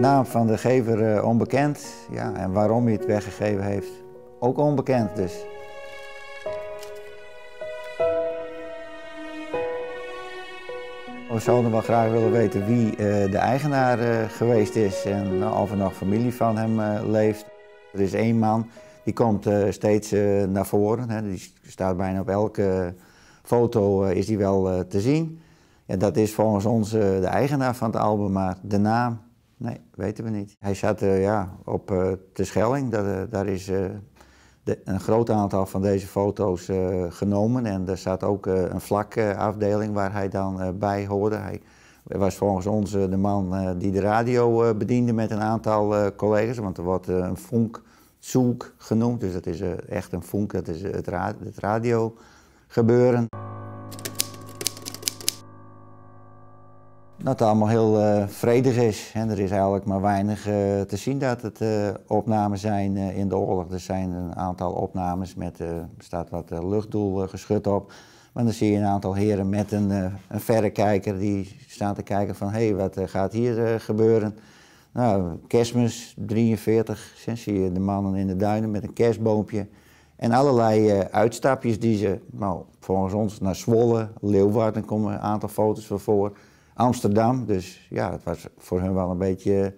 Naam van de gever onbekend, ja, en waarom hij het weggegeven heeft, ook onbekend dus. We zouden wel graag willen weten wie de eigenaar geweest is en of er nog familie van hem leeft. Er is één man, die komt steeds naar voren, hè. Die staat bijna op elke foto is die wel te zien. Ja, dat is volgens ons de eigenaar van het album, maar de naam, nee, weten we niet. Hij zat op Terschelling, daar is een groot aantal van deze foto's genomen en er zat ook een vlakafdeling waar hij dan bij hoorde. Hij was volgens ons de man die de radio bediende met een aantal collega's, want er wordt een funkzoek genoemd, dus dat is echt een funk, dat is het radiogebeuren. Dat het allemaal heel vredig is en er is eigenlijk maar weinig te zien dat het opnames zijn in de oorlog. Er zijn een aantal opnames met, er staat wat luchtdoelgeschut op. Maar dan zie je een aantal heren met een verrekijker die staan te kijken van hé, wat gaat hier gebeuren? Nou, Kerstmis 43, dan zie je de mannen in de duinen met een kerstboompje. En allerlei uitstapjes die ze, nou, volgens ons naar Zwolle, Leeuwarden komen een aantal foto's van voor. Amsterdam, dus ja, het was voor hun wel een beetje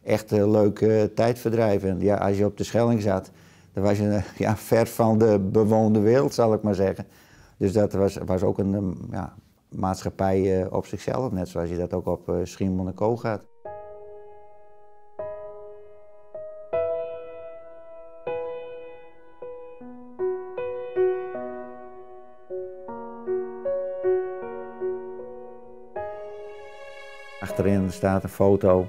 echt een leuk tijdverdrijf. En ja, als je op de Schelling zat, dan was je ver van de bewoonde wereld, zal ik maar zeggen. Dus dat was ook een maatschappij op zichzelf, net zoals je dat ook op Schiermonnikoog gaat. Achterin staat een foto,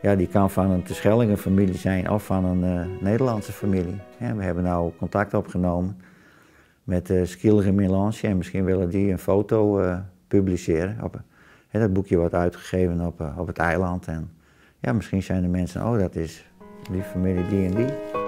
ja, die kan van een Terschellinger familie zijn of van een Nederlandse familie. Ja, we hebben nou contact opgenomen met Skillige Melange en misschien willen die een foto publiceren. Dat boekje wordt uitgegeven op het eiland en ja, misschien zijn de mensen, oh dat is die familie die en die.